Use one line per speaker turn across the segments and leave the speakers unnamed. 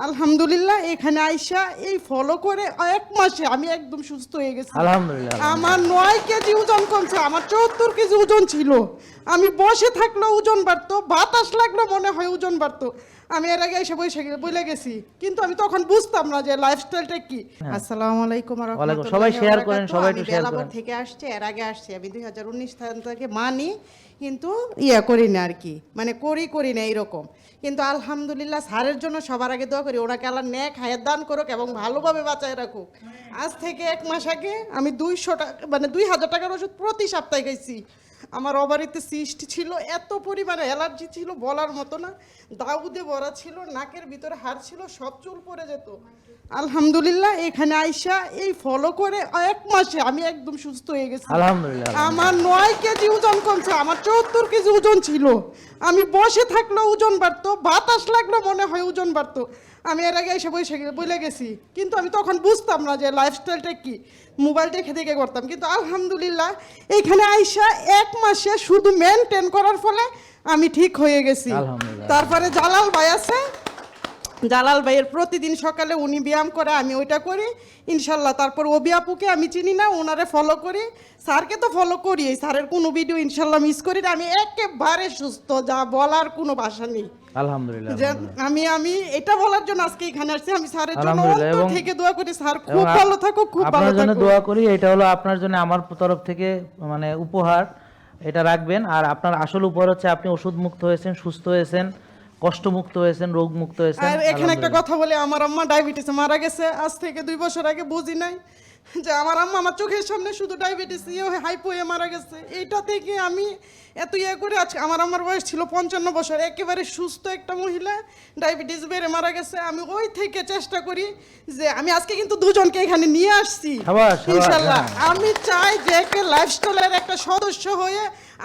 আলহামদুলিল্লাহ এখানে আইসা এই ফলো করে 1 মাসে আমি একদম সুস্থ হয়ে গেছি।
আলহামদুলিল্লাহ।
আমার 9 কেজি ওজন কমছে। আমার 74 কেজি ওজন ছিল। আমি বসে থাকলেও ওজন বাড়তো, বাতাস লাগলো মনে হয় ওজন বাড়তো। আমি এর আগে এসে বলে গেছি, কিন্তু আমি তখন বুঝতাম না যে লাইফস্টাইলটা কি। আসসালামু আলাইকুম ওয়া রাহমাতুল্লাহি।
সবাই শেয়ার করেন, সবাই একটু শেয়ার
বেলাবর
করেন।
থেকে আসছে, এর আগে আসছি আমি 2019 সাল থেকে মানি, কিন্তু ইয়া করি না আর কি, মানে করি না এইরকম। কিন্তু আলহামদুলিল্লাহ স্যারের জন্য সবার আগে দোয়া করি, ওনাকে আল্লাহ নেক হায়াত দান করুক এবং ভালোভাবে বাঁচায় রাখুক। আজ থেকে 1 মাস আগে আমি 200 টাকা মানে 2000 টাকার ওষুধ প্রতি সপ্তাহে খাইছি। আমার ওভারিতে সিস্ট ছিল, এত পরিমাণে অ্যালার্জি ছিল বলার মতো না, দাউদে ভরা ছিল, নাকের ভিতরে হাড় ছিল, সব চুল পড়ে যেত। আলহামদুলিল্লাহ এখানে আইসা এই ফলো করে 1 মাসে আমি একদম সুস্থ হয়ে গেছি।
আলহামদুলিল্লাহ।
আমার 9 কেজি ওজন কমছে। আমার 74 কেজি ওজন ছিল। আমি বসে থাকলেও ওজন বাড়তো, বাতাস লাগলো মনে হয় ওজন বাড়তো। আমি এর আগে এসে বলে গেছি, কিন্তু আমি তখন বুঝতাম না যে লাইফস্টাইলটা কি। মোবাইল দেখে করতাম, কিন্তু আলহামদুলিল্লাহ এইখানে আইসা 1 মাসে শুধু মেনটেন করার ফলে আমি ঠিক হয়ে গেছি।
আলহামদুলিল্লাহ।
তারপরে জালাল ভাই আছে, জালাল ভাইয়ের প্রতিদিন সকালে উনি ব্যায়াম করে, আমি ওইটা করি ইনশাল্লাহ। তারপর ওবি আপুকে আমি চিনি না, ওনারে ফলো করি। স্যারকে তো ফলো করি, স্যারের কোনো ভিডিও ইনশাল্লাহ মিস করি না। আমি একেবারে সুস্থ, যা বলার কোনো ভাষা নেই।
আলহামদুলিল্লাহ।
যে আমি এটা বলার জন্য আজকে এখানে আসছি। আমি স্যারের জন্য
আলহামদুলিল্লাহ।
অন্তর
এবং
থেকে দোয়া করি, স্যার খুব ভালো থাকুক, খুব ভালো
আপনার জন্য
থাকুক।
দোয়া করি। এটা হলো আপনার জন্য আমার তরফ থেকে মানে উপহার, এটা রাখবেন। আর আপনার আসল উপহার হচ্ছে আপনি ওষুধ মুক্ত হয়েছেন, সুস্থ হয়েছেন, কষ্টমুক্ত হয়েছেন, রোগ মুক্ত হয়েছেন।
আর এখানে একটা কথা বলে, আমার আম্মা ডায়াবেটিসে মারা গেছে আজ থেকে 2 বছর আগে। বুঝি নাই যে আমার আম্মা আমার চোখের সামনে শুধু ডায়াবেটিস হাইপো হয়ে মারা গেছে। এইটা থেকে আমি এত করে আজকে আমার বয়স ছিল 55 বছর, একেবারে সুস্থ একটা মহিলা ডায়াবেটিস বেড়ে মারা গেছে। আমি ওই থেকে চেষ্টা করি যে আমি আজকে কিন্তু দুজনকে এখানে নিয়ে আসছি ইনশাল্লাহ। আমি চাই যে একটা লাইফস্টাইলের একটা সদস্য হয়ে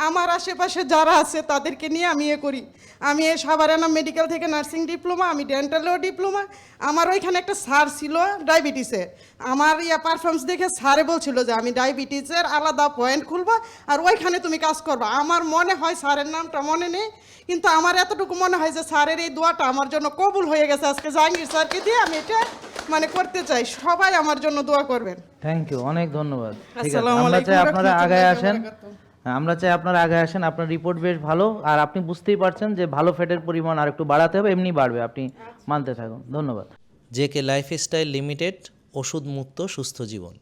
আমার আশেপাশে যারা আছে তাদেরকে নিয়ে আমি করি। আমি সাভারানা মেডিকেল থেকে নার্সিং ডিপ্লোমা, আমি ডেন্টালেও ডিপ্লোমা। আমার ওইখানে একটা স্যার ছিল ডায়াবেটিসের, আমার পারফরমেন্স দেখে স্যারে বলছিল যে আমি ডায়াবেটিসের আলাদা পয়েন্ট খুলবো আর ওইখানে তুমি কাজ করবা। আমার মনে হয় স্যারের নামটা মনে নেই, কিন্তু আমার এতটুকু মনে হয় যে স্যারের এই দোয়াটা আমার জন্য কবুল হয়ে গেছে। আজকে জাহাঙ্গীর স্যারকে দিয়ে আমি এটা মানে করতে চাই। সবাই আমার জন্য দোয়া করবেন।
থ্যাংক ইউ, অনেক ধন্যবাদ। ঠিক আছে,
আসসালামু
আমরা
আলাইকুম
চাই আপনারা আগায়
রাহমাতুল্লাহি
আসেন।
ওয়া বারাকাতুহু।
আমরা চাই আপনারা আগে আসেন। আপনার রিপোর্ট বেশ ভালো, আর আপনি বুঝতেই পারছেন যে ভালো ফ্যাটের পরিমাণ আর একটু বাড়াতে হবে, এমনি বাড়বে, আপনি মানতে থাকুন। ধন্যবাদ।
জেকে লাইফস্টাইল লিমিটেড, ওষুধ মুক্ত সুস্থ জীবন।